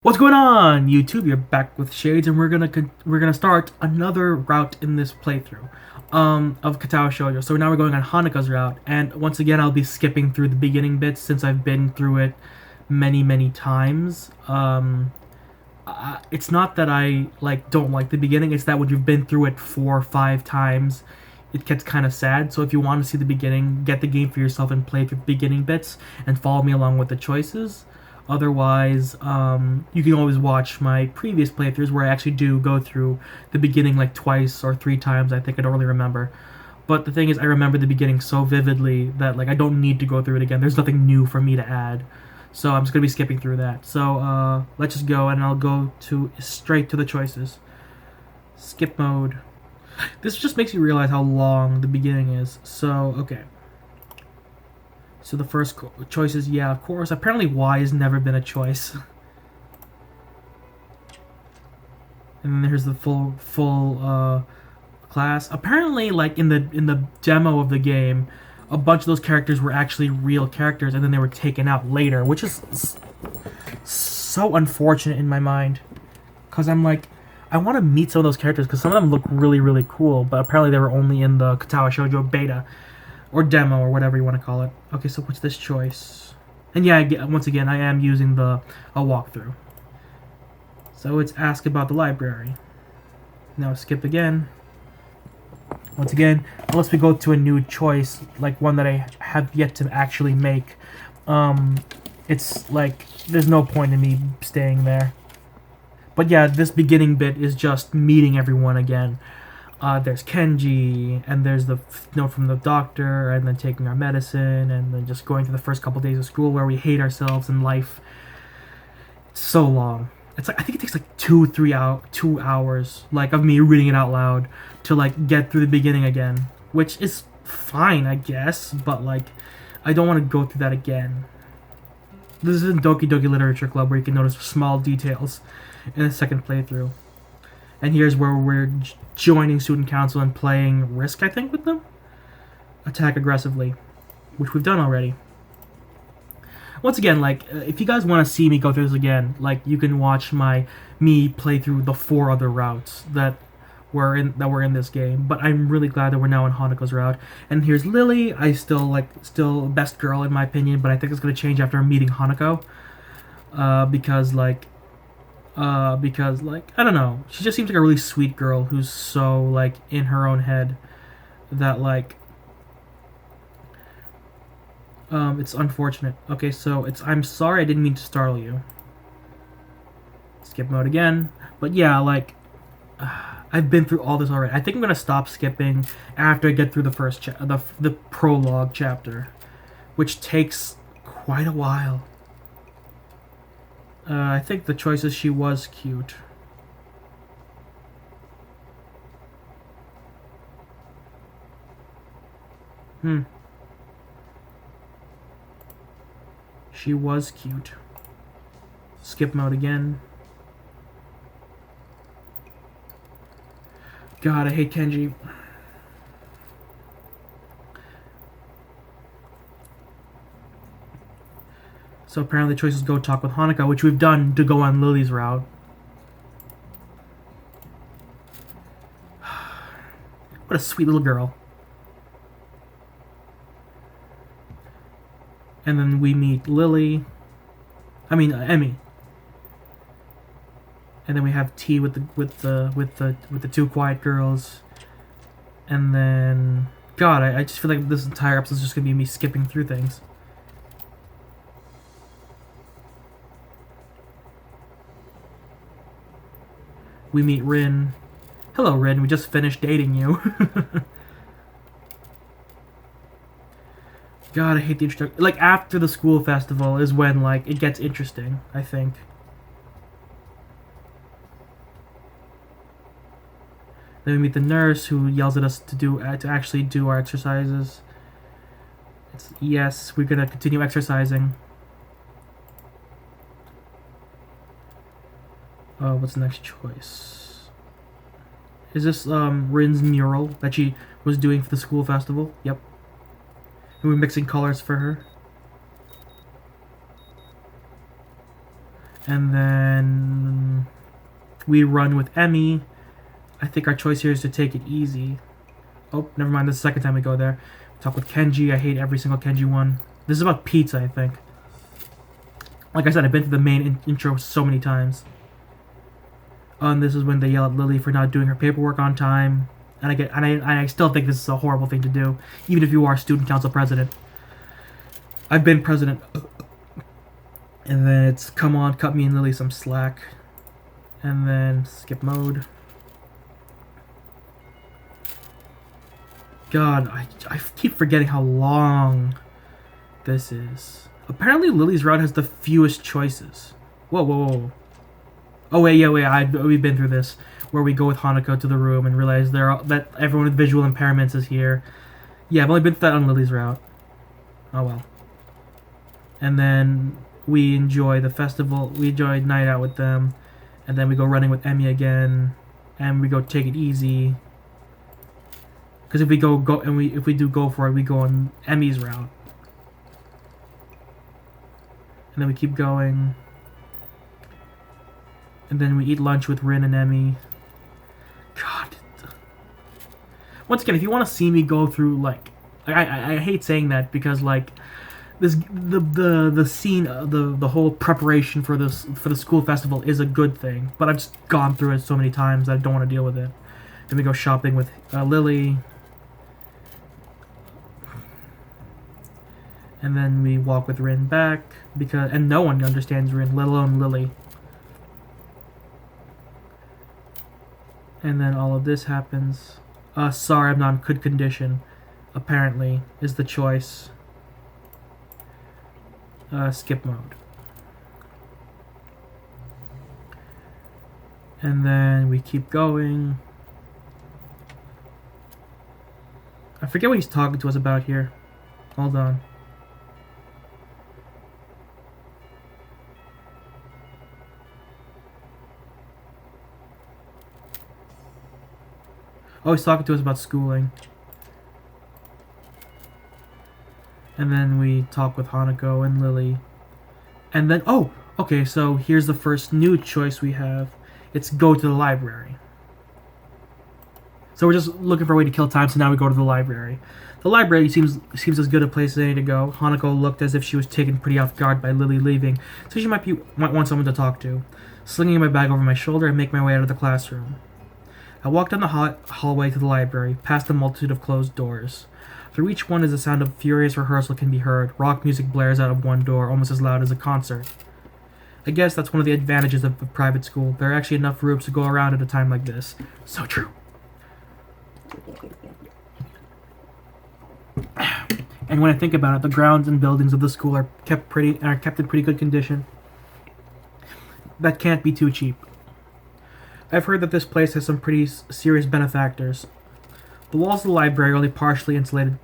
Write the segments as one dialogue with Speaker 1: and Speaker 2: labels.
Speaker 1: What's going on, YouTube? You're back with Shades, and we're gonna start another route in this playthrough, of Katawa Shoujo. So now we're going on Hanaka's route, and once again, I'll be skipping through the beginning bits since I've been through it many times. It's not that I don't like the beginning; it's that when you've been through it 4 or 5 times, it gets kind of sad. So if you want to see the beginning, get the game for yourself and play through the beginning bits and follow me along with the choices. Otherwise, you can always watch my previous playthroughs where I actually do go through the beginning like twice or 3 times. I think I don't really remember. But the thing is, I remember the beginning so vividly that I don't need to go through it again. There's nothing new for me to add. So I'm just going to be skipping through that. So let's just go, and I'll go straight to the choices. Skip mode. This just makes you realize how long the beginning is. So, okay. So the first choice is, yeah, of course. Apparently Y has never been a choice. And then there's the full class. Apparently, in the demo of the game, a bunch of those characters were actually real characters, and then they were taken out later, which is so unfortunate in my mind. Because I'm like, I want to meet some of those characters, because some of them look really cool, but apparently they were only in the Katawa Shoujo beta. Or demo, or whatever you want to call it. Okay, so what's this choice? And yeah, once again, I am using a walkthrough. So it's ask about the library. Now skip again. Once again, unless we go to a new choice, like one that I have yet to actually make, it's like, there's no point in me staying there. But yeah, this beginning bit is just meeting everyone again. There's Kenji, and there's the note from the doctor, and then taking our medicine, and then just going through the first couple days of school where we hate ourselves in life. It's so long. It's like, I think it takes like 2 hours, of me reading it out loud to get through the beginning again, which is fine, I guess, but I don't want to go through that again. This isn't Doki Doki Literature Club where you can notice small details in a second playthrough. And here's where we're joining student council and playing Risk, I think, with them. Attack aggressively, which we've done already. Once again, if you guys want to see me go through this again, you can watch me play through the 4 other routes that were in this game. But I'm really glad that we're now on Hanako's route. And here's Lily. I still best girl in my opinion, but I think it's gonna change after meeting Hanako. Because I don't know, she just seems like a really sweet girl who's so in her own head that it's unfortunate. Okay, so it's, I'm sorry, I didn't mean to startle you. Skip mode again. But yeah, I've been through all this already. I think I'm gonna stop skipping after I get through the first the prologue chapter, which takes quite a while. I think the choice is she was cute. She was cute. Skip mode again. God, I hate Kenji. So apparently the choice is go talk with Hanako, which we've done to go on Lily's route. What a sweet little girl. And then we meet Lily. I mean Emmy. And then we have tea with the 2 quiet girls. And then God, I just feel like this entire episode is just gonna be me skipping through things. We meet Rin. Hello, Rin. We just finished dating you. God, I hate the introduction. After the school festival is when, it gets interesting, I think. Then we meet the nurse who yells at us to actually do our exercises. Yes, we're gonna continue exercising. What's the next choice? Is this Rin's mural that she was doing for the school festival? Yep. And we're mixing colors for her. And then we run with Emmy. I think our choice here is to take it easy. Oh, never mind. This is the second time we go there. Talk with Kenji. I hate every single Kenji one. This is about pizza, I think. Like I said, I've been to the main intro so many times. And this is when they yell at Lily for not doing her paperwork on time. And I still think this is a horrible thing to do, even if you are student council president. I've been president. And then it's, come on, cut me and Lily some slack. And then skip mode. God, I keep forgetting how long this is. Apparently Lily's route has the fewest choices. Whoa, whoa, whoa. Oh, wait, we've been through this. Where we go with Hanako to the room and realize that everyone with visual impairments is here. Yeah, I've only been through that on Lily's route. Oh, well. And then we enjoy the festival. We enjoy night out with them. And then we go running with Emmy again. And we go take it easy. Because if we if we do go for it, we go on Emmy's route. And then we keep going. And then we eat lunch with Rin and Emmy. God. Once again, if you want to see me go through, like, I hate saying that because, like, this the scene, the whole preparation for the school festival is a good thing. But I've just gone through it so many times that I don't want to deal with it. Then we go shopping with Lily. And then we walk with Rin back and no one understands Rin, let alone Lily. And then all of this happens. Sorry, I'm not in good condition. Apparently, is the choice. Skip mode. And then we keep going. I forget what he's talking to us about here. Hold on. Oh, he's talking to us about schooling. And then we talk with Hanako and Lily. And then, oh, okay, so here's the first new choice we have. It's go to the library. So we're just looking for a way to kill time, so now we go to the library. The library seems as good a place as any to go. Hanako looked as if she was taken pretty off guard by Lily leaving, so she might want someone to talk to. Slinging my bag over my shoulder, I make my way out of the classroom. I walk down the hallway to the library, past a multitude of closed doors. Through each one is the sound of furious rehearsal can be heard. Rock music blares out of one door, almost as loud as a concert. I guess that's one of the advantages of a private school. There are actually enough rooms to go around at a time like this. So true. And when I think about it, the grounds and buildings of the school are kept in pretty good condition. That can't be too cheap. I've heard that this place has some pretty serious benefactors. The walls of the library are only partially insulated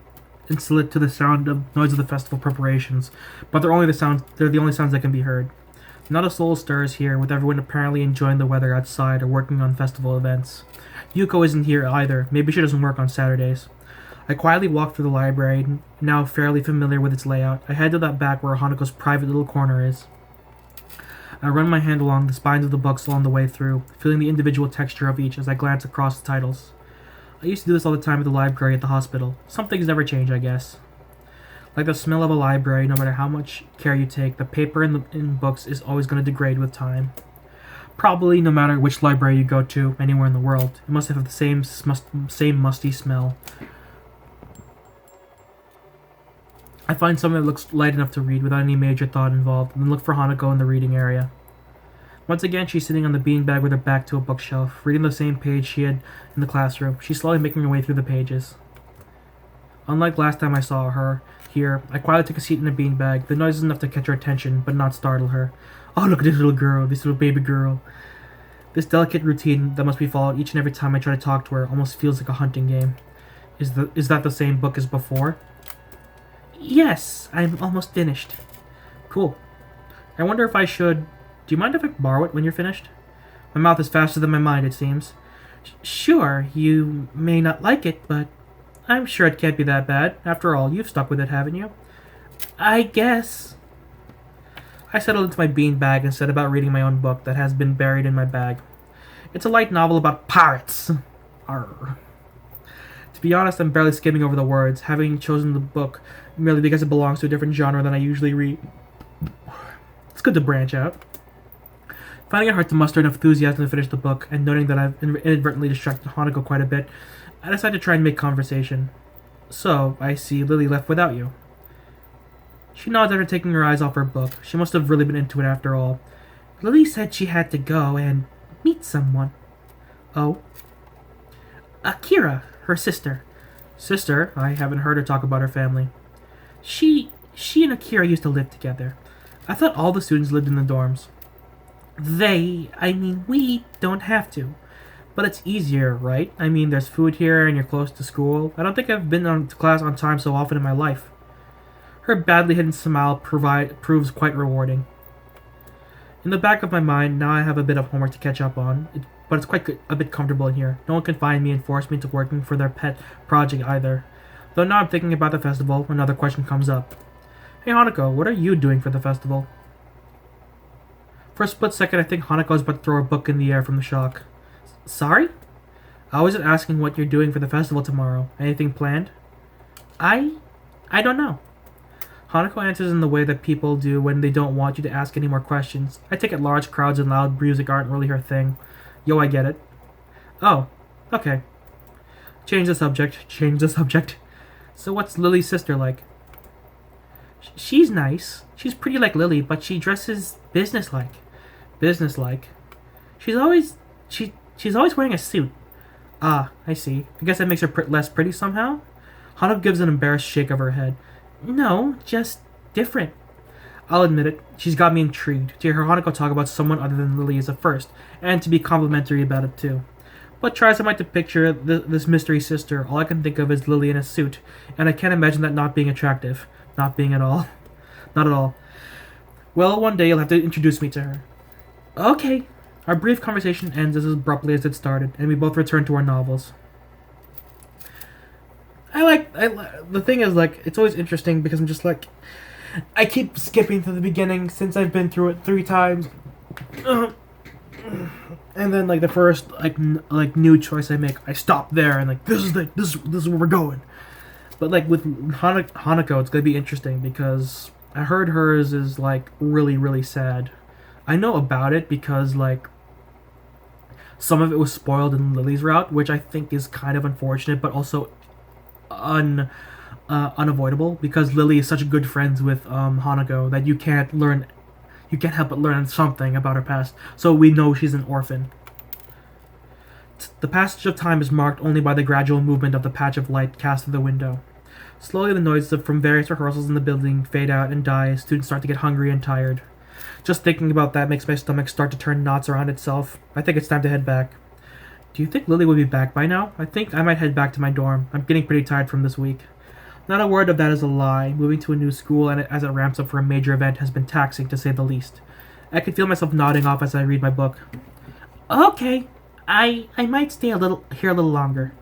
Speaker 1: to the noise of the festival preparations, but they're the only sounds that can be heard. Not a soul stirs here, with everyone apparently enjoying the weather outside or working on festival events. Yuko isn't here either. Maybe she doesn't work on Saturdays. I quietly walk through the library, now fairly familiar with its layout. I head to that back where Hanako's private little corner is. I run my hand along the spines of the books along the way through, feeling the individual texture of each as I glance across the titles. I used to do this all the time at the library at the hospital. Some things never change, I guess. Like the smell of a library, no matter how much care you take, the paper in books is always going to degrade with time. Probably no matter which library you go to, anywhere in the world. It must have the same musty smell. I find something that looks light enough to read without any major thought involved, and then look for Hanako in the reading area. Once again, she's sitting on the beanbag with her back to a bookshelf, reading the same page she had in the classroom. She's slowly making her way through the pages. Unlike last time I saw her here, I quietly took a seat in the beanbag. The noise is enough to catch her attention, but not startle her. Oh, look at this little girl, this little baby girl. This delicate routine that must be followed each and every time I try to talk to her almost feels like a hunting game. Is that the same book as before? Yes, I'm almost finished. Cool. I wonder if I should... Do you mind if I borrow it when you're finished? My mouth is faster than my mind, it seems. Sure, you may not like it, but I'm sure it can't be that bad. After all, you've stuck with it, haven't you? I guess. I settled into my bean bag and set about reading my own book that has been buried in my bag. It's a light novel about pirates. Arr. To be honest, I'm barely skimming over the words, having chosen the book merely because it belongs to a different genre than I usually read. It's good to branch out. Finding it hard to muster enough enthusiasm to finish the book, and noting that I've inadvertently distracted Hanako quite a bit, I decided to try and make conversation. So, I see Lily left without you. She nods after taking her eyes off her book. She must have really been into it after all. Lily said she had to go and meet someone. Oh? Akira, her sister. Sister? I haven't heard her talk about her family. She and Akira used to live together. I thought all the students lived in the dorms. We don't have to. But it's easier, right? I mean, there's food here and you're close to school. I don't think I've been to class on time so often in my life. Her badly hidden smile proves quite rewarding. In the back of my mind, now I have a bit of homework to catch up on, but it's quite a bit comfortable in here. No one can find me and force me into working for their pet project either. Though now I'm thinking about the festival, another question comes up. Hey Hanako, what are you doing for the festival? For a split second, I think Hanako is about to throw her book in the air from the shock. Sorry? I wasn't asking what you're doing for the festival tomorrow. Anything planned? I don't know. Hanako answers in the way that people do when they don't want you to ask any more questions. I take it large crowds and loud music aren't really her thing. Yo, I get it. Oh, okay. Change the subject. So what's Lily's sister like? She's nice. She's pretty like Lily, but she dresses businesslike. Businesslike? She's always wearing a suit. Ah, I see. I guess that makes her less pretty somehow? Hanako gives an embarrassed shake of her head. No, just different. I'll admit it, she's got me intrigued. To hear Hanako talk about someone other than Lily is a first, and to be complimentary about it too. But try as I might to picture this mystery sister, all I can think of is Lily in a suit, and I can't imagine that not being attractive. Not being at all. Not at all. Well, one day you'll have to introduce me to her. Okay. Our brief conversation ends as abruptly as it started, and we both return to our novels. The thing is, like, it's always interesting because I'm just like, I keep skipping to the beginning since I've been through it 3 times. And then, like, the first, new choice I make, I stop there and, like, this is where we're going. But, like, with Hanako, it's gonna be interesting because I heard hers is, like, really, really sad. I know about it because, like, some of it was spoiled in Lily's route, which I think is kind of unfortunate, but also unavoidable because Lily is such good friends with Hanako that you can't help but learn something about her past. So we know she's an orphan. The passage of time is marked only by the gradual movement of the patch of light cast through the window. Slowly, the noises from various rehearsals in the building fade out and die as students start to get hungry and tired. Just thinking about that makes my stomach start to turn knots around itself. I think it's time to head back. Do you think Lily will be back by now? I think I might head back to my dorm. I'm getting pretty tired from this week. Not a word of that is a lie. Moving to a new school and as it ramps up for a major event has been taxing, to say the least. I can feel myself nodding off as I read my book. Okay, I might stay a little longer.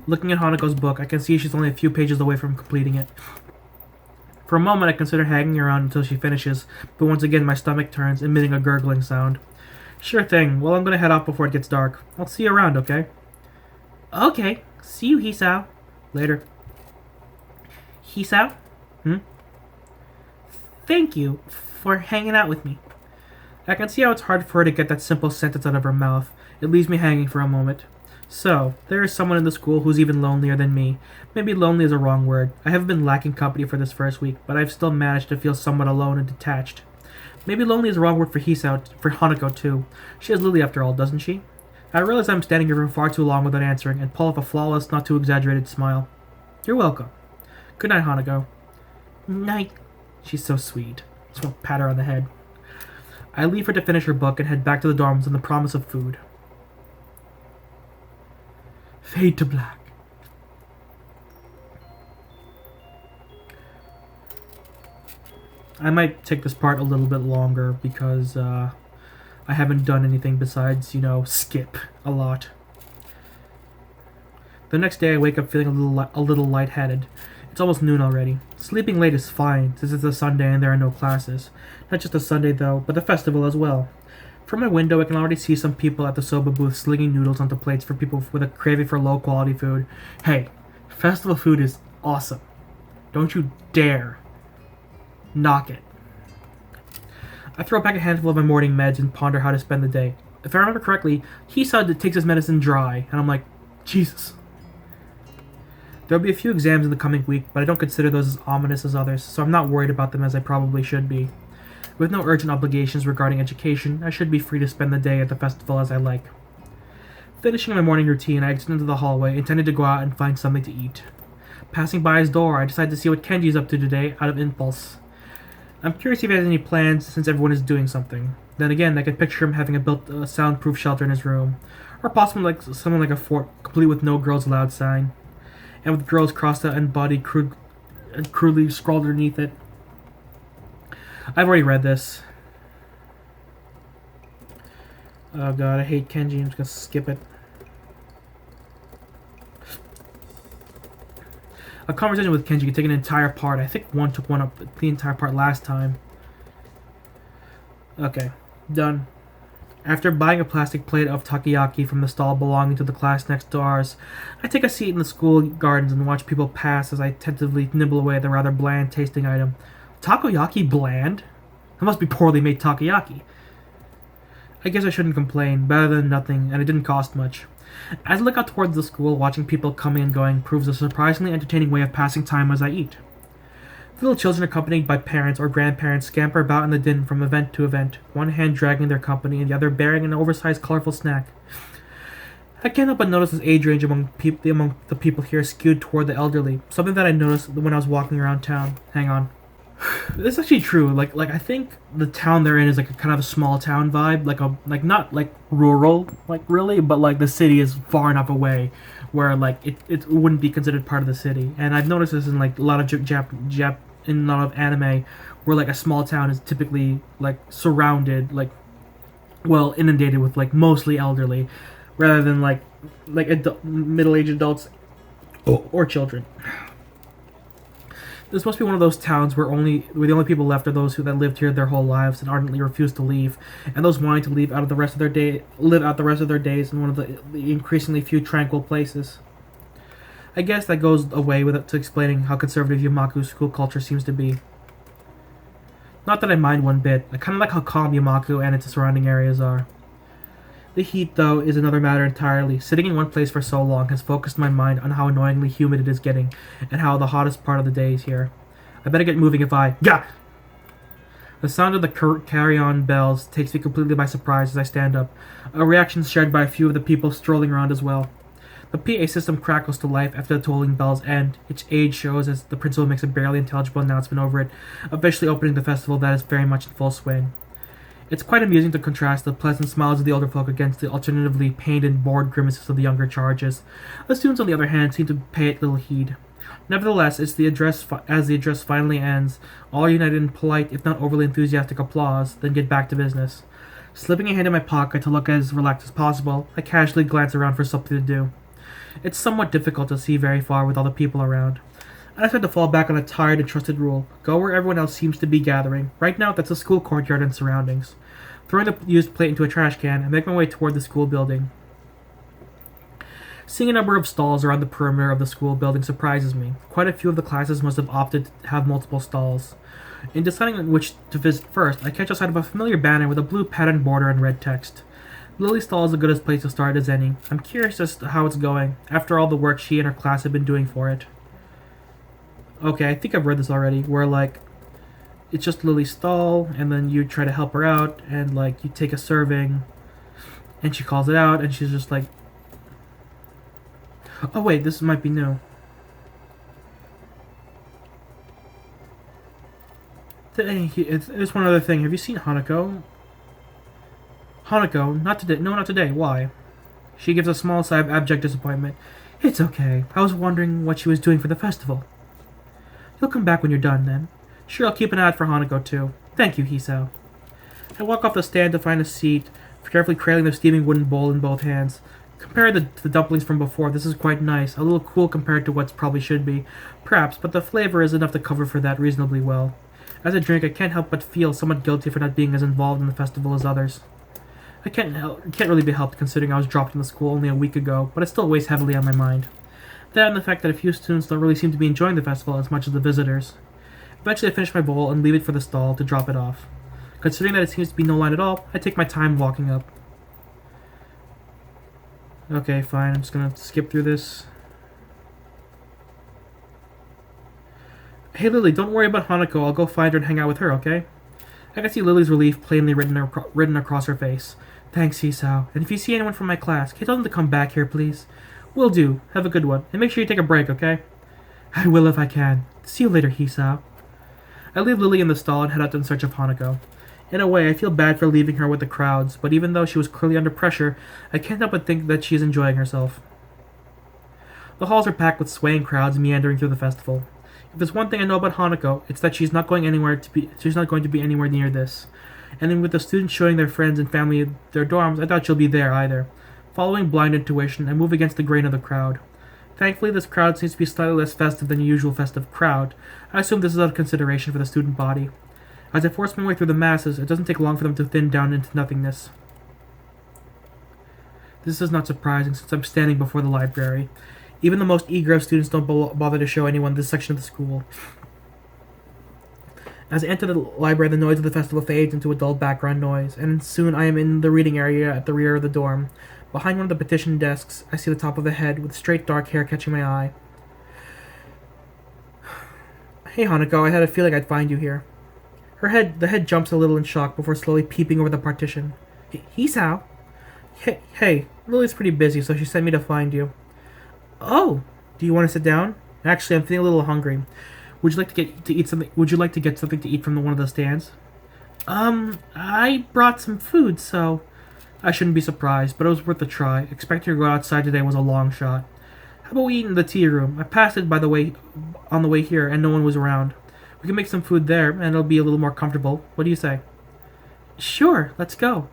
Speaker 1: Looking at Hanako's book, I can see she's only a few pages away from completing it. For a moment, I consider hanging around until she finishes, but once again my stomach turns, emitting a gurgling sound. Sure thing. Well, I'm gonna head out before it gets dark. I'll see you around, okay? Okay. See you, Hisao. Later. Hisao? Thank you for hanging out with me. I can see how it's hard for her to get that simple sentence out of her mouth. It leaves me hanging for a moment. So, there is someone in the school who's even lonelier than me. Maybe lonely is a wrong word. I haven't been lacking company for this first week, but I've still managed to feel somewhat alone and detached. Maybe lonely is a wrong word for Hanako too. She has Lily after all, doesn't she? I realize I'm standing here for far too long without answering, and pull off a flawless, not too exaggerated smile. You're welcome. Good night, Hanako. Night. She's so sweet. Just want to pat her on the head. I leave her to finish her book and head back to the dorms on the promise of food. Fade to black. I might take this part a little bit longer because I haven't done anything besides, skip a lot. The next day I wake up feeling a little lightheaded. It's almost noon already. Sleeping late is fine, since it's a Sunday and there are no classes. Not just a Sunday though, but the festival as well. From my window, I can already see some people at the soba booth slinging noodles onto plates for people with a craving for low-quality food. Hey, festival food is awesome. Don't you dare knock it. I throw back a handful of my morning meds and ponder how to spend the day. If I remember correctly, he said it takes his medicine dry, and I'm like, Jesus. There'll be a few exams in the coming week, but I don't consider those as ominous as others, so I'm not worried about them as I probably should be. With no urgent obligations regarding education, I should be free to spend the day at the festival as I like. Finishing my morning routine, I exit into the hallway, intending to go out and find something to eat. Passing by his door, I decide to see what Kenji's up to today, out of impulse. I'm curious if he has any plans, since everyone is doing something. Then again, I could picture him having built a soundproof shelter in his room, or possibly like something like a fort, complete with no girls allowed sign, and with girls crossed out and body crudely scrawled underneath it. I've already read this. Oh god, I hate Kenji. I'm just gonna skip it. A conversation with Kenji could take an entire part. I think one took one up the entire part last time. Okay, done. After buying a plastic plate of takoyaki from the stall belonging to the class next to ours, I take a seat in the school gardens and watch people pass as I tentatively nibble away at the rather bland-tasting item. Takoyaki bland? It must be poorly made takoyaki. I guess I shouldn't complain. Better than nothing, and it didn't cost much. As I look out towards the school, watching people coming and going proves a surprisingly entertaining way of passing time as I eat. Little children accompanied by parents or grandparents scamper about in the din from event to event, one hand dragging their company and the other bearing an oversized colorful snack. I can't help but notice this age range among the people here skewed toward the elderly, something that I noticed when I was walking around town. Hang on. This is actually true. Like I think the town they're in is like a kind of a small town vibe, like not like rural, like really, but like the city is far enough away where like it wouldn't be considered part of the city. And I've noticed this in like a lot of in a lot of anime, where like a small town is typically like surrounded, like well inundated with like mostly elderly, rather than like middle-aged adults or children. This must be one of those towns where the only people left are those that lived here their whole lives and ardently refused to leave, and those wanting to live out the rest of their days in one of the increasingly few tranquil places. I guess that goes away to explaining how conservative Yamaku's school culture seems to be. Not that I mind one bit. I kind of like how calm Yamaku and its surrounding areas are. The heat, though, is another matter entirely. Sitting in one place for so long has focused my mind on how annoyingly humid it is getting, and how the hottest part of the day is here. I better get moving if I... Gah! The sound of the carry-on bells takes me completely by surprise as I stand up, a reaction shared by a few of the people strolling around as well. The PA system crackles to life after the tolling bells end. Its age shows as the principal makes a barely intelligible announcement over it, officially opening the festival that is very much in full swing. It's quite amusing to contrast the pleasant smiles of the older folk against the alternatively pained and bored grimaces of the younger charges. The students, on the other hand, seem to pay it little heed. Nevertheless, as the address finally ends, all united in polite, if not overly enthusiastic applause, then get back to business. Slipping a hand in my pocket to look as relaxed as possible, I casually glance around for something to do. It's somewhat difficult to see very far with all the people around. I decide to fall back on a tired and trusted rule. Go where everyone else seems to be gathering. Right now, that's the school courtyard and surroundings. Throwing the used plate into a trash can, I make my way toward the school building. Seeing a number of stalls around the perimeter of the school building surprises me. Quite a few of the classes must have opted to have multiple stalls. In deciding on which to visit first, I catch sight of a familiar banner with a blue patterned border and red text. Lily's stall is as good a place to start as any. I'm curious as to how it's going, after all the work she and her class have been doing for it. Okay, I think I've read this already, where, like, it's just Lily's stall, and then you try to help her out, and, like, you take a serving, and she calls it out, and she's just like... Oh, wait, this might be new. There's one other thing. Have you seen Hanako? Hanako, not today. No, not today. Why? She gives a small sigh of abject disappointment. It's okay. I was wondering what she was doing for the festival. You'll come back when you're done, then. Sure, I'll keep an eye out for Hanako, too. Thank you, Hisao. I walk off the stand to find a seat, carefully cradling the steaming wooden bowl in both hands. Compared to the dumplings from before, this is quite nice. A little cool compared to what probably should be, perhaps, but the flavor is enough to cover for that reasonably well. As I drink, I can't help but feel somewhat guilty for not being as involved in the festival as others. Can't really be helped considering I was dropped into school only a week ago, but it still weighs heavily on my mind. That and the fact that a few students don't really seem to be enjoying the festival as much as the visitors. Eventually, I finish my bowl and leave it for the stall to drop it off. Considering that it seems to be no line at all, I take my time walking up. Okay, fine, I'm just gonna skip through this. Hey Lily, don't worry about Hanako, I'll go find her and hang out with her, okay? I can see Lily's relief plainly written across her face. Thanks, Hisao. And if you see anyone from my class, can you tell them to come back here, please? Will do. Have a good one. And make sure you take a break, okay? I will if I can. See you later, Hisao. I leave Lily in the stall and head out in search of Hanako. In a way, I feel bad for leaving her with the crowds, but even though she was clearly under pressure, I can't help but think that she is enjoying herself. The halls are packed with swaying crowds meandering through the festival. If there's one thing I know about Hanako, it's that she's not going to be anywhere near this. And then with the students showing their friends and family their dorms, I doubt she'll be there either. Following blind intuition, I move against the grain of the crowd. Thankfully, this crowd seems to be slightly less festive than the usual festive crowd. I assume this is out of consideration for the student body. As I force my way through the masses, it doesn't take long for them to thin down into nothingness. This is not surprising since I'm standing before the library. Even the most eager of students don't bother to show anyone this section of the school. As I enter the library, the noise of the festival fades into a dull background noise, and soon I am in the reading area at the rear of the dorm. Behind one of the petition desks, I see the top of a head with straight dark hair catching my eye. Hey Hanako, I had a feeling I'd find you here. The head jumps a little in shock before slowly peeping over the partition. Hisao? Hey, Lily's pretty busy, so she sent me to find you. Oh, do you want to sit down? Actually, I'm feeling a little hungry. Would you like to eat something? Would you like to get something to eat from one of the stands? I brought some food, so I shouldn't be surprised, but it was worth a try. Expecting to go outside today was a long shot. How about we eat in the tea room? I passed it on the way here, and no one was around. We can make some food there, and it'll be a little more comfortable. What do you say? Sure, let's go.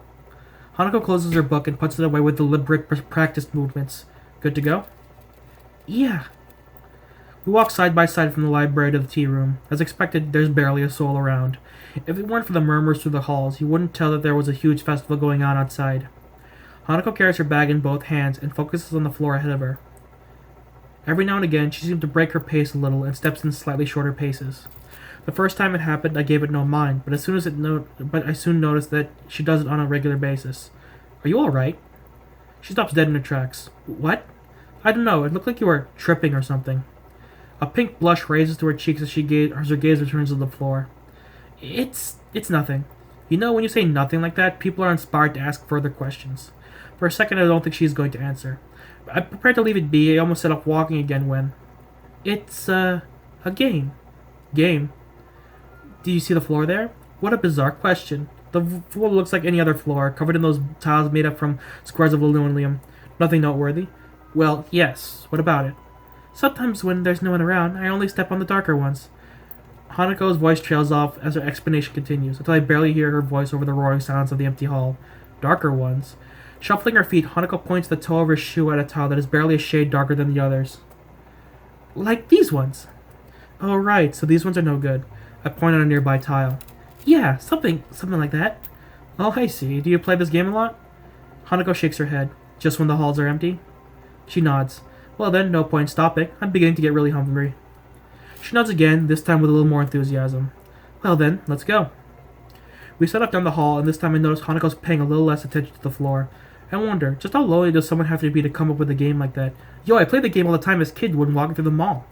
Speaker 1: Hanako closes her book and puts it away with deliberate, practiced movements. Good to go? Yeah. We walk side by side from the library to the tea room. As expected, there's barely a soul around. If it weren't for the murmurs through the halls, you wouldn't tell that there was a huge festival going on outside. Hanako carries her bag in both hands and focuses on the floor ahead of her. Every now and again, she seems to break her pace a little and steps in slightly shorter paces. The first time it happened, I gave it no mind, but I soon noticed that she does it on a regular basis. Are you all right? She stops dead in her tracks. What? I don't know. It looked like you were tripping or something. A pink blush raises to her cheeks as her gaze returns to the floor. It's nothing. You know, when you say nothing like that, people are inspired to ask further questions. For a second, I don't think she's going to answer. I'm prepared to leave it be. I almost set off walking again when... It's, a game. Game? Do you see the floor there? What a bizarre question. The floor looks like any other floor, covered in those tiles made up from squares of linoleum. Nothing noteworthy. Well, yes. What about it? Sometimes when there's no one around, I only step on the darker ones. Hanako's voice trails off as her explanation continues, until I barely hear her voice over the roaring silence of the empty hall. Darker ones. Shuffling her feet, Hanako points the toe of her shoe at a tile that is barely a shade darker than the others. Like these ones. Oh, right, so these ones are no good. I point at a nearby tile. Yeah, something like that. Oh, I see. Do you play this game a lot? Hanako shakes her head. Just when the halls are empty? She nods. Well then, no point stopping. I'm beginning to get really hungry. She nods again, this time with a little more enthusiasm. Well then, let's go. We set off down the hall, and this time I notice Hanako's paying a little less attention to the floor. I wonder, just how lonely does someone have to be to come up with a game like that? Yo, I played the game all the time as a kid when walking through the mall.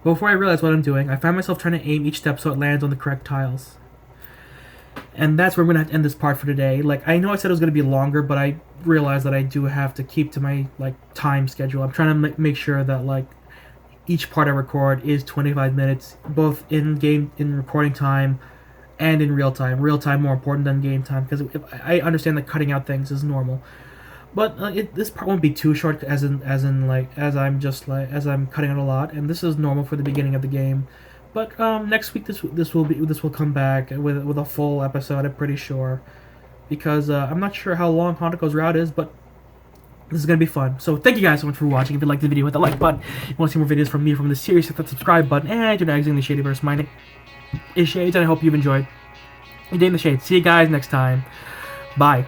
Speaker 1: But before I realize what I'm doing, I find myself trying to aim each step so it lands on the correct tiles. And that's where we're going to have to end this part for today. Like, I know I said it was going to be longer, but I realized that I do have to keep to my, time schedule. I'm trying to make sure that, each part I record is 25 minutes, both in recording time and in real time. Real time more important than game time, because I understand that cutting out things is normal. But this part won't be too short, as I'm cutting out a lot, and this is normal for the beginning of the game. But next week this will come back with a full episode. I'm pretty sure, because I'm not sure how long Hanako's route is, but This is going to be fun. So thank you guys so much for watching. If you liked the video, hit the like button. If you want to see more videos from me from this series, hit that subscribe button. And you're not exiting the Shadyverse. My name is Shades, and I hope you've enjoyed. You're in the Shades. See you guys next time. Bye.